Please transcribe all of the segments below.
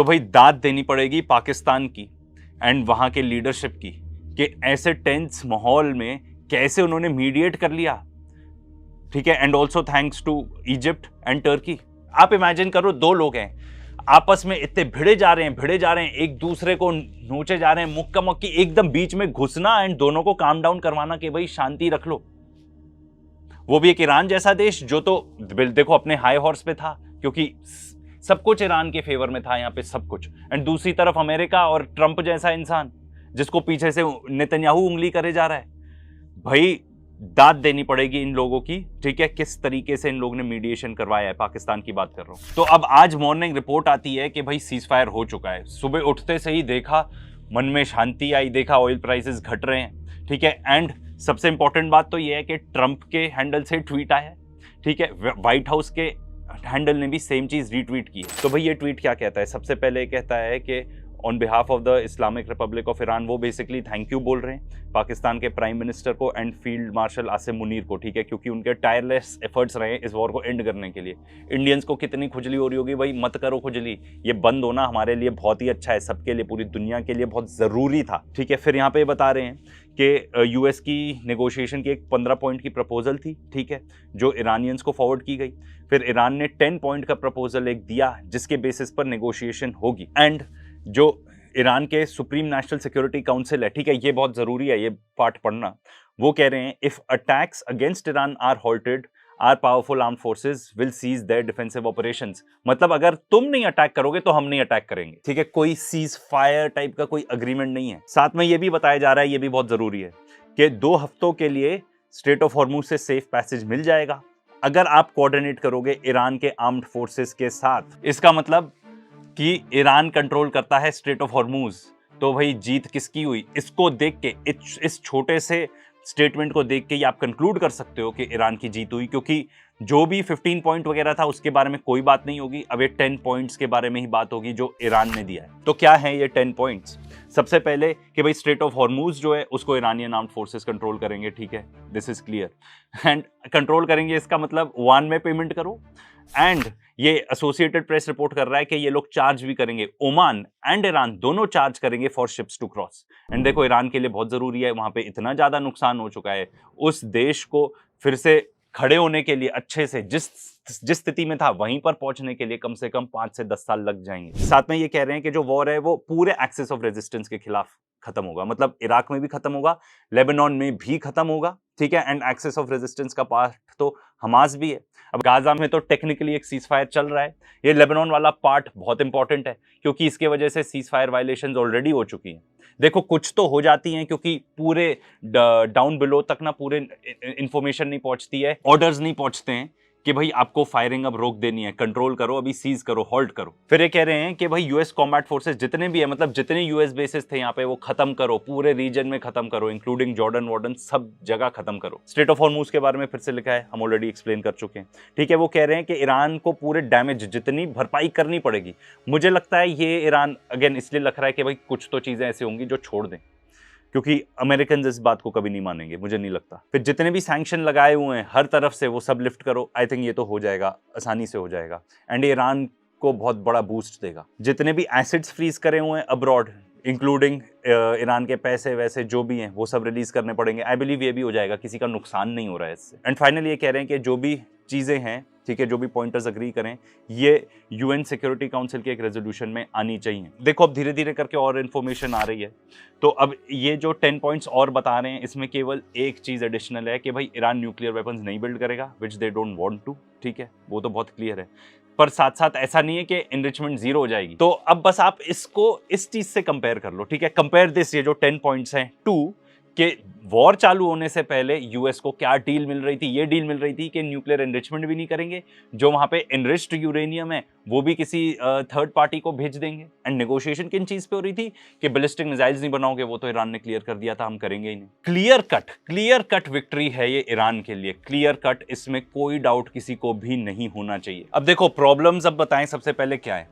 तो भाई दाद देनी पड़ेगी पाकिस्तान की एंड वहां के लीडरशिप की कि ऐसे टेंस माहौल में कैसे उन्होंने मीडिएट कर लिया, ठीक है। And also thanks to Egypt and Turkey. आप इमेजिन करो, दो लोग हैं आपस में इतने भिड़े जा रहे हैं, एक दूसरे को नोचे जा रहे हैं, मुक्का मुक्की, एकदम बीच में घुसना एंड दोनों को काम डाउन करवाना कि भाई शांति रख लो। वो भी एक ईरान जैसा देश जो तो देखो अपने हाई हॉर्स पे था, क्योंकि सब कुछ ईरान के फेवर में था यहाँ पे सब कुछ। एंड दूसरी तरफ अमेरिका और ट्रंप जैसा इंसान जिसको पीछे से नेतन्याहू उंगली करे जा रहा है। भाई दाद देनी पड़ेगी इन लोगों की, ठीक है, किस तरीके से इन लोगों ने मीडिएशन करवाया है। पाकिस्तान की बात कर रहा हूं। तो अब आज मॉर्निंग रिपोर्ट आती है कि भाई सीज फायर हो चुका है। सुबह उठते से ही देखा मन में शांति आई, देखा ऑयल प्राइसेस घट रहे हैं, ठीक है। एंड सबसे इंपॉर्टेंट बात तो यह है कि ट्रंप के हैंडल से ट्वीट आया, ठीक है। व्हाइट हाउस के हैंडल ने भी सेम चीज रीट्वीट की है। तो भाई ये ट्वीट क्या कहता है? सबसे पहले कहता है कि on behalf of the Islamic Republic of Iran, वो बेसिकली थैंक यू बोल रहे हैं पाकिस्तान के प्राइम मिनिस्टर को and field marshal Asim Munir को, ठीक है, क्योंकि उनके टायरलेस एफर्ट्स रहे इस वॉर को एंड करने के लिए। इंडियंस को कितनी खुजली हो रही होगी, भाई मत करो खुजली, ये बंद होना हमारे लिए बहुत ही अच्छा है, सबके लिए, पूरी दुनिया के लिए बहुत ज़रूरी था, ठीक है। फिर यहाँ पे बता रहे हैं कि यूएस की नेगोशिएशन की एक 15 पॉइंट की प्रपोजल थी, ठीक है, जो ईरानियंस को फॉरवर्ड की गई। फिर ईरान ने 10 पॉइंट का प्रपोजल एक दिया जिसके बेसिस पर नेगोशिएशन होगी। एंड जो ईरान के सुप्रीम नेशनल सिक्योरिटी काउंसिल है, ठीक है, ये बहुत जरूरी है ये पार्ट पढ़ना, वो कह रहे हैं if attacks against Iran are halted our powerful armed forces will cease their defensive operations. मतलब अगर तुम नहीं अटैक करोगे तो हम नहीं अटैक करेंगे, ठीक है। कोई सीज फायर टाइप का कोई अग्रीमेंट नहीं है। साथ में ये भी बताया जा रहा है, ये भी बहुत जरूरी है, कि 2 हफ्तों के लिए स्ट्रेट ऑफ हॉर्मुज से सेफ पैसेज मिल जाएगा अगर आप कोऑर्डिनेट करोगे ईरान के आर्म्ड फोर्सेस के साथ। इसका मतलब कि ईरान कंट्रोल करता है स्ट्रेट ऑफ हॉर्मुज। तो भाई जीत किसकी हुई? इसको देख के, इस छोटे से स्टेटमेंट को देख के ही आप कंक्लूड कर सकते हो कि ईरान की जीत हुई, क्योंकि जो भी 15 पॉइंट वगैरह था उसके बारे में कोई बात नहीं होगी। अब ये 10 पॉइंट्स के बारे में ही बात होगी जो ईरान ने दिया है। तो क्या है ये 10 पॉइंट्स? सबसे पहले कि भाई स्ट्रेट ऑफ हॉर्मुज जो है उसको ईरानियन आर्म्ड फोर्सेस कंट्रोल करेंगे, ठीक है, this is clear. And control करेंगे इसका मतलब 1 में पेमेंट करो। एंड ये एसोसिएटेड प्रेस रिपोर्ट कर रहा है कि ये लोग चार्ज भी करेंगे, ओमान एंड ईरान दोनों चार्ज करेंगे for ships to cross. And देखो ईरान के लिए बहुत जरूरी है, वहां पे इतना ज्यादा नुकसान हो चुका है, उस देश को फिर से खड़े होने के लिए अच्छे से जिस स्थिति में था वहीं पर पहुंचने के लिए कम से कम 5 से 10 साल लग जाएंगे। साथ में ये कह रहे हैं कि जो वॉर है वो पूरे एक्सेस ऑफ रेजिस्टेंस के खिलाफ खत्म होगा, मतलब इराक में भी खत्म होगा, लेबनान में भी खत्म होगा, ठीक है। एंड एक्सेस ऑफ रेजिस्टेंस का पार्ट तो हमास भी है। अब गाजा में तो टेक्निकली एक सीज फायर चल रहा है, ये लेबनान वाला पार्ट बहुत इंपॉर्टेंट है क्योंकि इसके वजह से सीज फायर वायलेशंस ऑलरेडी हो चुकी हैं। देखो कुछ तो हो जाती हैं क्योंकि पूरे डाउन बिलो तक ना पूरे इंफॉर्मेशन नहीं पहुंचती है, ऑर्डर्स नहीं पहुंचते हैं कि भाई आपको फायरिंग अब रोक देनी है, कंट्रोल करो, अभी सीज करो, हॉल्ट करो। फिर ये कह रहे हैं कि भाई यूएस कॉम्बैट फोर्सेस जितने भी है, मतलब जितने यूएस बेसिस थे यहाँ पे वो खत्म करो, पूरे रीजन में खत्म करो, इंक्लूडिंग जॉर्डन वार्डन, सब जगह खत्म करो। स्ट्रेट ऑफ हॉर्मुज के बारे में फिर से लिखा है, हम ऑलरेडी एक्सप्लेन कर चुके हैं, ठीक है। वो कह रहे हैं कि ईरान को पूरे डैमेज जितनी भरपाई करनी पड़ेगी। मुझे लगता है ये ईरान अगेन इसलिए लग रहा है कि भाई कुछ तो चीजें ऐसी होंगी जो छोड़ दें, क्योंकि अमेरिकन इस बात को कभी नहीं मानेंगे, मुझे नहीं लगता। फिर जितने भी सैंक्शन लगाए हुए हैं हर तरफ से वो सब लिफ्ट करो, आई थिंक ये तो हो जाएगा, आसानी से हो जाएगा। एंड ईरान को बहुत बड़ा बूस्ट देगा। जितने भी एसिड्स फ्रीज करे हुए हैं अब्रॉड, इंक्लूडिंग ईरान के पैसे वैसे जो भी हैं वो सब रिलीज करने पड़ेंगे, आई बिलीव ये भी हो जाएगा, किसी का नुकसान नहीं हो रहा है इससे। एंड फाइनली ये कह रहे हैं कि जो भी चीज़ें हैं, ठीक है, जो भी पॉइंटर्स अग्री करें ये यूएन सिक्योरिटी काउंसिल के एक रेजोल्यूशन में आनी चाहिए। देखो अब धीरे धीरे करके और इन्फॉर्मेशन आ रही है, तो अब ये जो 10 पॉइंट्स और बता रहे हैं इसमें केवल एक चीज़ एडिशनल है कि भाई ईरान न्यूक्लियर वेपन्स नहीं बिल्ड करेगा, विच दे डोंट वांट टू, ठीक है, वो तो बहुत क्लियर है। पर साथ साथ ऐसा नहीं है कि एनरिचमेंट 0 हो जाएगी। तो अब बस आप इसको इस चीज से कंपेयर कर लो, ठीक है। कंपेयर दिस, ये जो 10 पॉइंट्स हैं, टू कि वॉर चालू होने से पहले यूएस को क्या डील मिल रही थी। ये डील मिल रही थी कि न्यूक्लियर एनरिचमेंट भी नहीं करेंगे, जो वहां पे एनरिच्ड यूरेनियम है वो भी किसी थर्ड पार्टी को भेज देंगे। एंड नेगोशिएशन किन चीज पे हो रही थी कि बैलिस्टिक मिसाइल्स नहीं बनाओगे, वो तो ईरान ने क्लियर कर दिया था, हम करेंगे ही नहीं। क्लियर कट विक्ट्री है ये ईरान के लिए, क्लियर कट, इसमें कोई डाउट किसी को भी नहीं होना चाहिए। अब देखो प्रॉब्लम्स अब बताएं सबसे पहले क्या है।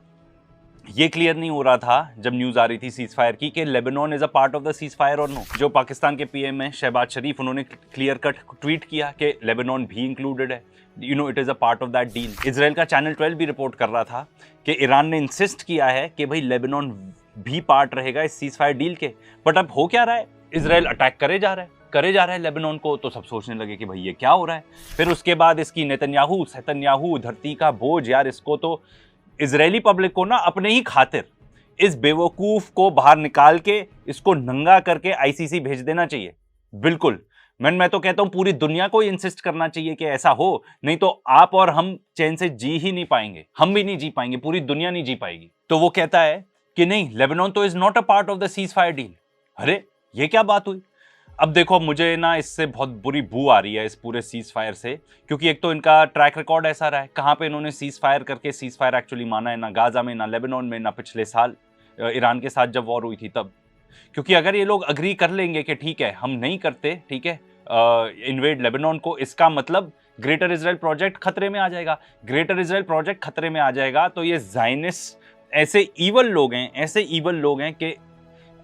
ये क्लियर नहीं हो रहा था जब न्यूज आ रही थी सीज फायर की कि Lebanon is a part of the cease fire और नो। जो पाकिस्तान के पीएम है शहबाज शरीफ, उन्होंने क्लियर कट ट्वीट किया कि लेबनान भी इंक्लूडेड है, you know, it is a part of that deal. Israel का चैनल 12 भी रिपोर्ट कर रहा था कि ईरान ने इंसिस्ट किया है कि भाई लेबनान भी पार्ट रहेगा इस सीज फायर डील के। बट अब हो क्या रहा है, इजराइल अटैक करे जा रहा है लेबनान को। तो सब सोचने लगे कि भाई ये क्या हो रहा है। फिर उसके बाद इसकी नेतन्याहू धरती का बोझ यार, इसको तो इजरायली पब्लिक को ना अपने ही खातिर इस बेवकूफ को बाहर निकाल के इसको नंगा करके आईसीसी भेज देना चाहिए। बिल्कुल, मैं तो कहता हूं पूरी दुनिया को इंसिस्ट करना चाहिए कि ऐसा हो, नहीं तो आप और हम चैन से जी ही नहीं पाएंगे, हम भी नहीं जी पाएंगे, पूरी दुनिया नहीं जी पाएगी। तो वो कहता है कि नहीं, लेबनान तो is not a part of the cease fire deal. अरे ये क्या बात हुई। अब देखो, मुझे ना इससे बहुत बुरी बू आ रही है इस पूरे सीज फायर से, क्योंकि एक तो इनका ट्रैक रिकॉर्ड ऐसा रहा है, कहाँ पे इन्होंने सीज फायर करके सीज फायर एक्चुअली माना है, ना गाजा में, ना लेबनान में, ना पिछले साल ईरान के साथ जब वॉर हुई थी तब। क्योंकि अगर ये लोग अग्री कर लेंगे कि ठीक है हम नहीं करते, ठीक है, इन्वेड लेबनान को, इसका मतलब ग्रेटर इजराइल प्रोजेक्ट खतरे में आ जाएगा। ग्रेटर इजराइल प्रोजेक्ट खतरे में आ जाएगा तो ये ज़ायनिस्ट ऐसे ईवल लोग हैं कि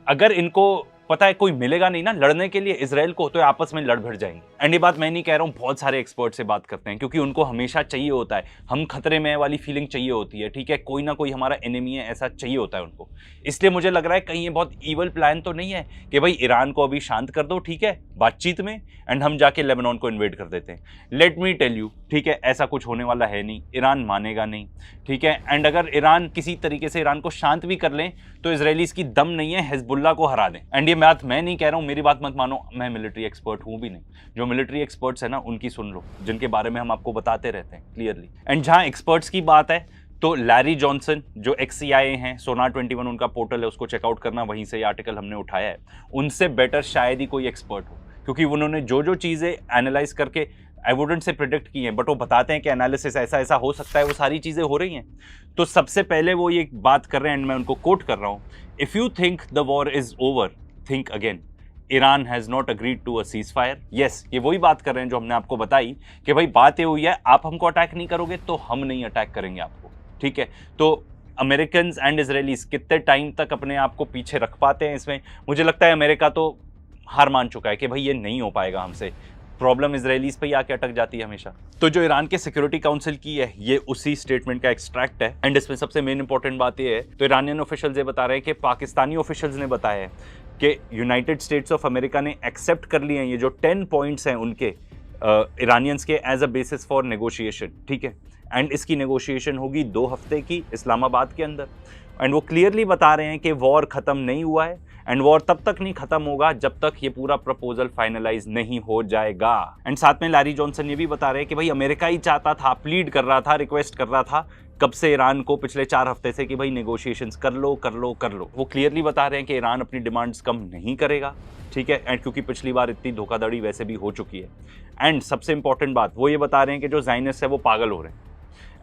अगर इनको पता है कोई मिलेगा नहीं ना लड़ने के लिए इजराइल को, तो आपस में लड़ भिड़ जाएंगे। एंड ये बात मैं नहीं कह रहा हूँ, बहुत सारे एक्सपर्ट से बात करते हैं, क्योंकि उनको हमेशा चाहिए होता है, हम खतरे में वाली फीलिंग चाहिए होती है, ठीक है, कोई ना कोई हमारा एनिमी है ऐसा चाहिए होता है उनको। इसलिए मुझे लग रहा है कहीं ये बहुत ईवल प्लान तो नहीं है कि भाई ईरान को अभी शांत कर दो, ठीक है, बातचीत में, एंड हम जाके लेबनान को इन्वेड कर देते हैं। लेट मी टेल यू, ठीक है, ऐसा कुछ होने वाला है नहीं, ईरान मानेगा नहीं, ठीक है। एंड अगर ईरान किसी तरीके से ईरान को शांत भी कर लें तो इजरायलीज की दम नहीं है हिजबुल्लाह को हरा दें। एंड ये बात मैं नहीं कह रहा हूँ, मेरी बात मत मानो, मैं मिलिट्री एक्सपर्ट हूँ भी नहीं। जो मिलिट्री एक्सपर्ट्स है ना उनकी सुन लो, जिनके बारे में हम आपको बताते रहते हैं क्लियरली। एंड जहाँ एक्सपर्ट्स की बात है तो लैरी जॉनसन जो एक्स-CIA हैं, सोनार 21 उनका पोर्टल है, उसको चेकआउट करना, वहीं से ये आर्टिकल हमने उठाया है। उनसे बेटर शायद ही कोई एक्सपर्ट हो, क्योंकि उन्होंने जो चीज़ें एनालाइज करके आई वुडेंट से प्रिडिक्ट की हैं, बट वो बताते हैं कि एनालिसिस ऐसा हो सकता है, वो सारी चीज़ें हो रही हैं। तो सबसे पहले वो ये बात कर रहे हैं, एंड मैं उनको कोट कर रहा हूँ, if you think the war is over, think again, Iran has not agreed to a ceasefire. Yes, ये वही बात कर रहे हैं जो हमने आपको बताई कि भाई बात ये हुई है, आप हमको अटैक नहीं करोगे तो हम नहीं अटैक करेंगे आपको, ठीक है। तो अमेरिकन एंड इजरायलीज कितने टाइम तक अपने आप को पीछे रख पाते हैं इसमें, मुझे लगता है अमेरिका तो हार मान चुका है कि भाई ये नहीं हो पाएगा हमसे। प्रॉब्लम इजरायलीज पे ही आके अटक जाती है हमेशा। तो जो ईरान के सिक्योरिटी काउंसिल की है, ये उसी स्टेटमेंट का एक्सट्रैक्ट है, एंड इसमें सबसे मेन इंपॉर्टेंट बात ये है, तो ईरानियन ऑफिशियल्स ये बता रहे हैं कि पाकिस्तानी ऑफिशियल्स ने बताया है कि यूनाइटेड स्टेट्स ऑफ अमेरिका ने एक्सेप्ट कर लिए हैं ये जो 10 पॉइंट्स हैं उनके ईरानियंस के as a basis for negotiation, ठीक है। एंड इसकी नेगोशिएशन होगी 2 हफ्ते की इस्लामाबाद के अंदर। एंड वो क्लियरली बता रहे हैं कि वॉर ख़त्म नहीं हुआ है, एंड वॉर तब तक नहीं ख़त्म होगा जब तक ये पूरा प्रपोजल फाइनलाइज नहीं हो जाएगा। एंड साथ में लैरी जॉनसन ये भी बता रहे हैं कि भाई अमेरिका ही चाहता था, प्लीड कर रहा था, रिक्वेस्ट कर रहा था कब से ईरान को, पिछले 4 हफ्ते से, कि भाई नेगोशिएशंस कर लो। वो क्लियरली बता रहे हैं कि ईरान अपनी डिमांड्स कम नहीं करेगा, ठीक है। एंड क्योंकि पिछली बार इतनी धोखाधड़ी वैसे भी हो चुकी है। एंड सबसे इंपॉर्टेंट बात वो ये बता रहे हैं कि जो ज़ायनिस्ट है वो पागल हो रहे हैं,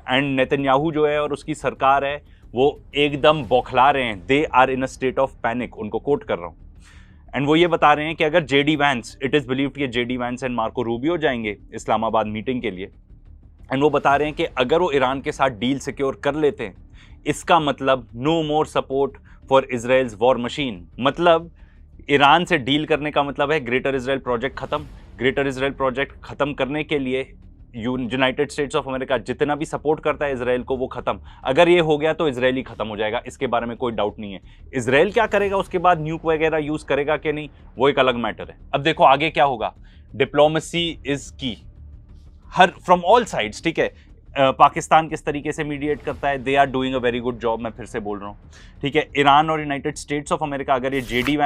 एंड नेतन्याहू जो है और उसकी सरकार है वो एकदम बौखला रहे हैं, they are in a state of panic, उनको कोट कर रहा हूँ। एंड वो ये बता रहे हैं कि अगर J D Vance, it is believed कि J D Vance and Marco Rubio जाएंगे इस्लामाबाद मीटिंग के लिए, एंड वो बता रहे हैं कि अगर वो ईरान के साथ डील सिक्योर कर लेते हैं, इसका मतलब no more support for Israel's war machine. मतलब ईरान से डील करने का मतलब है ग्रेटर इजराइल प्रोजेक्ट खत्म। ग्रेटर इजराइल प्रोजेक्ट खत्म करने के लिए यूनाइटेड स्टेट्स ऑफ अमेरिका जितना भी सपोर्ट करता है इजराइल को वो खत्म। अगर ये हो गया तो इजराइल ही खत्म हो जाएगा, इसके बारे में कोई डाउट नहीं है। इजराइल क्या करेगा उसके बाद, न्यूक वगैरह यूज करेगा कि नहीं, वो एक अलग मैटर है। अब देखो आगे क्या होगा। डिप्लोमेसी इज की, हर फ्रॉम ऑल साइड्स, ठीक है। पाकिस्तान किस तरीके से मीडिएट करता है, they are doing a very good job, मैं फिर से बोल रहा हूँ, ठीक है। ईरान और यूनाइटेड स्टेट्स ऑफ अमेरिका, अगर ये जेडी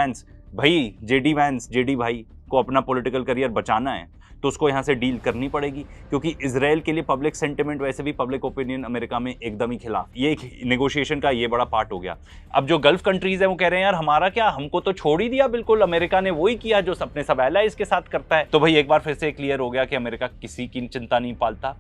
भाई को अपना पॉलिटिकल करियर बचाना है तो उसको यहाँ से डील करनी पड़ेगी, क्योंकि इजराइल के लिए पब्लिक सेंटिमेंट, वैसे भी पब्लिक ओपिनियन अमेरिका में एकदम ही खिलाफ। ये नेगोशिएशन का ये बड़ा पार्ट हो गया। अब जो गल्फ कंट्रीज हैं वो कह रहे हैं यार हमारा क्या, हमको तो छोड़ ही दिया, बिल्कुल अमेरिका ने वही किया जो अपने सब एलाइज के साथ करता है। तो भाई एक बार फिर से क्लियर हो गया कि अमेरिका किसी की चिंता नहीं पालता,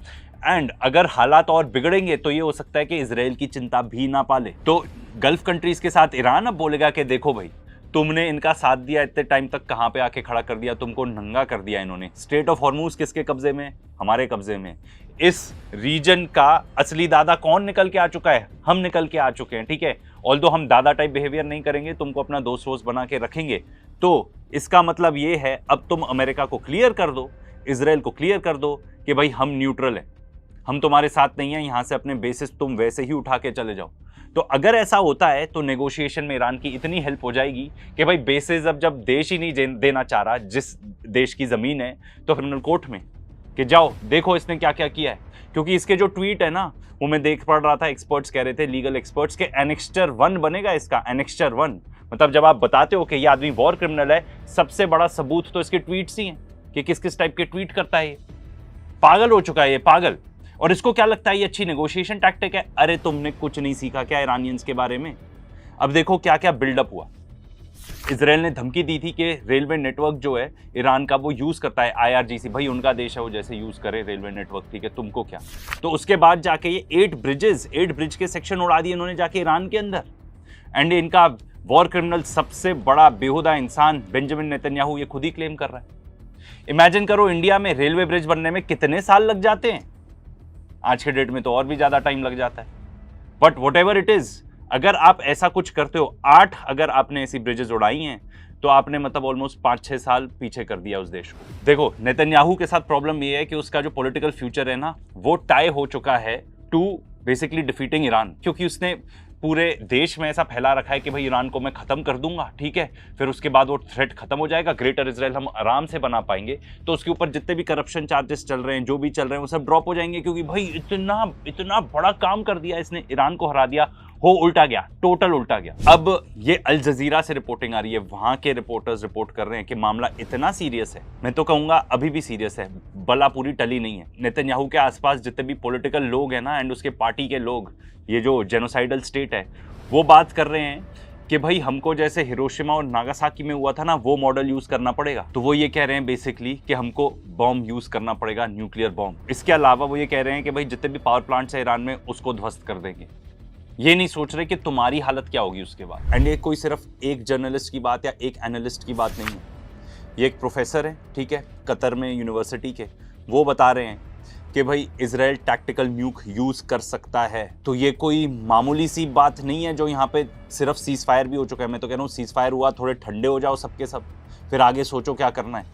एंड अगर हालात और बिगड़ेंगे तो ये हो सकता है कि इजराइल की चिंता भी ना पाले। तो गल्फ कंट्रीज के साथ ईरान अब बोलेगा कि देखो भाई तुमने इनका साथ दिया इतने टाइम तक, कहाँ पे आके खड़ा कर दिया, तुमको नंगा कर दिया इन्होंने। स्ट्रेट ऑफ हॉर्मूज किसके कब्जे में, हमारे कब्जे में। इस रीजन का असली दादा कौन निकल के आ चुका है? हम निकल के आ चुके हैं, ठीक है। ऑल्दो हम दादा टाइप बिहेवियर नहीं करेंगे, तुमको अपना दोस्त वोस्त बना के रखेंगे। तो इसका मतलब ये है, अब तुम अमेरिका को क्लियर कर दो, इजराइल को क्लियर कर दो कि भाई हम न्यूट्रल हैं, हम तुम्हारे साथ नहीं है, यहां से अपने बेसिस तुम वैसे ही उठा के चले जाओ। तो अगर ऐसा होता है तो नेगोशिएशन में ईरान की इतनी हेल्प हो जाएगी कि भाई बेसिस अब जब देश ही नहीं देना चाह रहा जिस देश की जमीन है, तो क्रिमिनल कोर्ट में कि जाओ देखो इसने क्या क्या किया है। क्योंकि इसके जो ट्वीट है ना, वो मैं देख पढ़ रहा था, एक्सपर्ट्स कह रहे थे, लीगल एक्सपर्ट्स, के एनेक्स्चर 1 बनेगा इसका, एनेक्स्चर 1। मतलब जब आप बताते हो कि ये आदमी वॉर क्रिमिनल है, सबसे बड़ा सबूत तो इसके ट्वीट्स ही हैं कि किस किस टाइप के ट्वीट करता है ये। पागल हो चुका है ये, पागल। और इसको क्या लगता है ये अच्छी नेगोशिएशन टैक्टिक है? अरे तुमने कुछ नहीं सीखा क्या ईरानियंस के बारे में? अब देखो क्या क्या बिल्डअप हुआ। इजराइल ने धमकी दी थी कि रेलवे नेटवर्क जो है ईरान का, वो यूज करता है IRGC। भाई उनका देश है, वो जैसे यूज करे रेलवे नेटवर्क, ठीक है, तुमको क्या। तो उसके बाद जाके ये 8 ब्रिज के सेक्शन उड़ा दिए इन्होंने जाके ईरान के अंदर। एंड इनका वॉर क्रिमिनल सबसे बड़ा बेहुदा इंसान बेंजामिन नेतन्याहू ये खुद ही क्लेम कर रहा है। इमेजिन करो इंडिया में रेलवे ब्रिज बनने में कितने साल लग जाते हैं, आज के डेट में तो और भी ज्यादा टाइम लग जाता है। But what ever it is, अगर आप ऐसा कुछ करते हो, 8 अगर आपने ऐसी ब्रिजेस उड़ाई हैं, तो आपने मतलब ऑलमोस्ट 5-6 साल पीछे कर दिया उस देश को। देखो नेतन्याहू के साथ प्रॉब्लम ये है कि उसका जो पॉलिटिकल फ्यूचर है ना, वो टाई हो चुका है टू बेसिकली डिफीटिंग ईरान। क्योंकि उसने पूरे देश में ऐसा फैला रखा है कि भाई ईरान को मैं खत्म कर दूंगा, ठीक है, फिर उसके बाद वो थ्रेट खत्म हो जाएगा, ग्रेटर इजराइल हम आराम से बना पाएंगे, तो उसके ऊपर जितने भी करप्शन चार्जेस चल रहे हैं, जो भी चल रहे हैं, वो सब ड्रॉप हो जाएंगे। क्योंकि भाई इतना बड़ा काम कर दिया इसने, ईरान को हरा दिया, हो उल्टा गया, टोटल उल्टा गया। अब ये अल जजीरा से रिपोर्टिंग आ रही है, वहां के रिपोर्टर्स रिपोर्ट कर रहे हैं कि मामला इतना सीरियस है, मैं तो कहूंगा अभी भी सीरियस है, बला पूरी टली नहीं है। नेतन्याहू के आसपास जितने भी पॉलिटिकल लोग हैं ना, एंड उसके पार्टी के लोग, ये जो जेनोसाइडल स्टेट है, वो बात कर रहे हैं कि भाई हमको जैसे हिरोशिमा और नागासाकी में हुआ था ना, वो मॉडल यूज करना पड़ेगा। तो वो ये कह रहे हैं बेसिकली कि हमको बॉम्ब यूज करना पड़ेगा, न्यूक्लियर बॉम्ब। इसके अलावा वो ये कह रहे हैं कि भाई जितने भी पावर प्लांट्स है ईरान में, उसको ध्वस्त कर देंगे। ये नहीं सोच रहे कि तुम्हारी हालत क्या होगी उसके बाद। एंड ये कोई सिर्फ एक जर्नलिस्ट की बात या एक एनालिस्ट की बात नहीं है, ये एक प्रोफेसर है, ठीक है, कतर में यूनिवर्सिटी के, वो बता रहे हैं कि भाई इजराइल टैक्टिकल न्यूक यूज कर सकता है। तो ये कोई मामूली सी बात नहीं है जो यहाँ पे सिर्फ सीज फायर भी हो चुका है। मैं तो कह रहा हूँ सीज फायर हुआ, थोड़े ठंडे हो जाओ सबके सब, फिर आगे सोचो क्या करना है,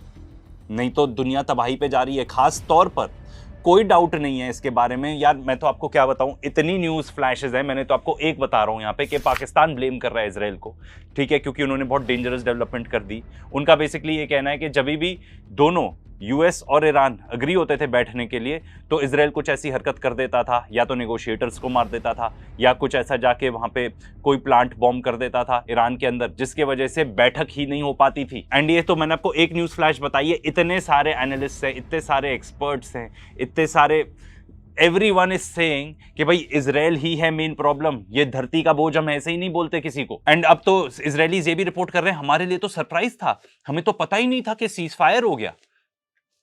नहीं तो दुनिया तबाही पे जा रही है। खास तौर पर कोई डाउट नहीं है इसके बारे में यार, मैं तो आपको क्या बताऊं, इतनी न्यूज फ्लैशेस है। मैंने तो आपको एक बता रहा हूं यहाँ पे कि पाकिस्तान ब्लेम कर रहा है इजराइल को, ठीक है, क्योंकि उन्होंने बहुत डेंजरस डेवलपमेंट कर दी। उनका बेसिकली ये कहना है कि जब भी दोनों यूएस और ईरान अग्री होते थे बैठने के लिए, तो इजराइल कुछ ऐसी हरकत कर देता था, या तो नेगोशिएटर्स को मार देता था, या कुछ ऐसा जाके वहां पे कोई प्लांट बॉम्ब कर देता था ईरान के अंदर, जिसके वजह से बैठक ही नहीं हो पाती थी। एंड ये तो मैंने आपको एक न्यूज फ्लैश बताई है, इतने सारे एनालिस्ट हैं, इतने सारे एक्सपर्ट्स हैं, इतने सारे, एवरीवन इज सेइंग कि भाई इजराइल ही है मेन प्रॉब्लम, ये धरती का बोझ हम ऐसे ही नहीं बोलते किसी को। एंड अब तो इजरायलीज ये भी रिपोर्ट कर रहे हैं, हमारे लिए तो सरप्राइज था, हमें तो पता ही नहीं था कि सीज फायर हो गया,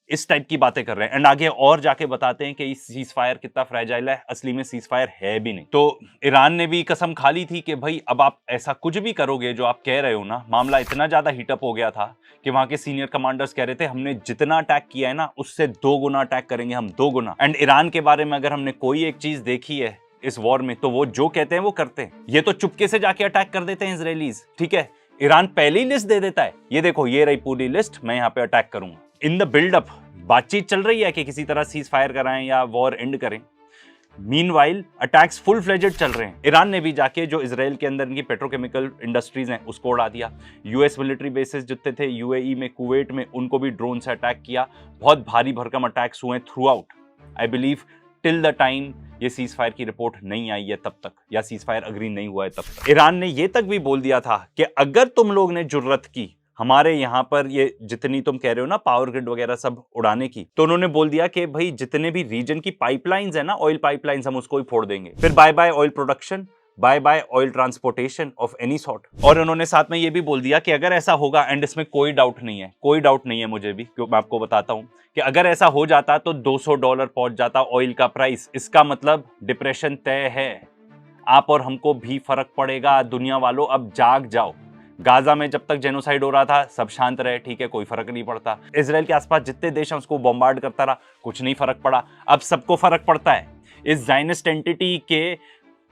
इस टाइप की बातें कर रहे हैं। एंड आगे और जाके बताते हैं कि सीज फायर कितना फ्रैजाइल है, असली में सीज फायर है भी नहीं। तो ईरान ने भी कसम खा ली थी कि भाई अब आप ऐसा कुछ भी करोगे जो आप कह रहे हो ना, मामला इतना ज्यादा हीटअप हो गया था कि वहां के सीनियर कमांडर्स कह रहे थे हमने जितना अटैक किया है ना, उससे 2 गुना अटैक करेंगे हम, 2 गुना। एंड ईरान के बारे में अगर हमने कोई एक चीज देखी है इस वॉर में, तो वो जो कहते हैं वो करते हैं। ये तो चुपके से जाके अटैक कर देते हैं इजरायलीज, ठीक है, ईरान पहले ही लिस्ट दे देता है, ये देखो ये रही पूरी लिस्ट, मैं यहाँ पे अटैक करूंगा। इन द बिल्डअप बातचीत चल रही है कि किसी तरह सीज फायर कराएं या वॉर एंड करें। मीनवाइल अटैक्स फुल फ्लेजेड चल रहे हैं। ईरान ने भी जाके जो इजराइल के अंदर इनकी पेट्रोकेमिकल इंडस्ट्रीज हैं उसको उड़ा दिया। यूएस मिलिट्री बेसिस जितने थे यूएई में, कुवैत में, उनको भी ड्रोन से अटैक किया। बहुत भारी भरकम अटैक्स हुए through out, I believe till the time ये सीज फायर की रिपोर्ट नहीं आई है तब तक, या सीज फायर अग्री नहीं हुआ है तब तक। ईरान ने ये तक भी बोल दिया था कि अगर तुम लोग ने जुर्रत की हमारे यहाँ पर ये जितनी तुम कह रहे हो ना पावर ग्रिड वगैरह सब उड़ाने की, तो उन्होंने बोल दिया कि भाई जितने भी रीजन की पाइपलाइंस है ना, ऑयल पाइपलाइंस, हम उसको ही फोड़ देंगे। फिर bye bye oil production, bye bye oil transportation of any sort. और उन्होंने साथ में ये भी बोल दिया कि अगर ऐसा होगा, एंड इसमें कोई डाउट नहीं है, कोई डाउट नहीं है मुझे भी, क्यों मैं आपको बताता हूं कि अगर ऐसा हो जाता तो $200 पहुंच जाता ऑयल का प्राइस। इसका मतलब डिप्रेशन तय है, आप और हमको भी फर्क पड़ेगा। दुनिया वालों अब जाग जाओ, गाजा में जब तक जेनोसाइड हो रहा था सब शांत रहे, ठीक है, कोई फर्क नहीं पड़ता। इसराइल के आसपास जितने देश हैं उसको बॉम्बार्ड करता रहा, कुछ नहीं फर्क पड़ा। अब सबको फर्क पड़ता है, इस ज़ायनिस्ट एंटिटी के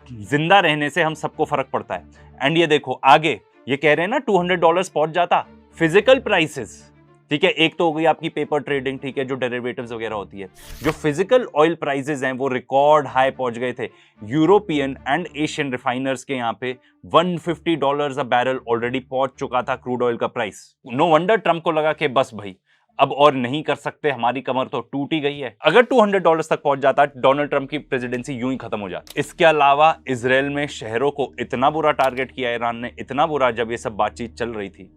जिंदा रहने से हम सबको फर्क पड़ता है। एंड ये देखो आगे ये कह रहे हैं ना $200 पहुंच जाता फिजिकल प्राइसेस, ठीक है। एक तो हो गई आपकी पेपर ट्रेडिंग, ठीक है, जो डेरिवेटिव्स वगैरह होती है। जो फिजिकल ऑयल प्राइसेस हैं वो रिकॉर्ड हाई पहुंच गए थे। यूरोपियन एंड एशियन रिफाइनर्स के यहाँ पे $150 अ बैरल ऑलरेडी पहुंच चुका था क्रूड ऑयल का प्राइस। नो वंडर ट्रंप को लगा कि बस भाई अब और नहीं कर सकते, हमारी कमर तो टूट ही गई है। अगर $200 तक पहुंच जाता डोनाल्ड ट्रंप की प्रेसिडेंसी यूं ही खत्म हो जाती। इसके अलावा इजराइल में शहरों को इतना बुरा टारगेट किया ईरान ने, इतना बुरा, जब ये सब बातचीत चल रही थी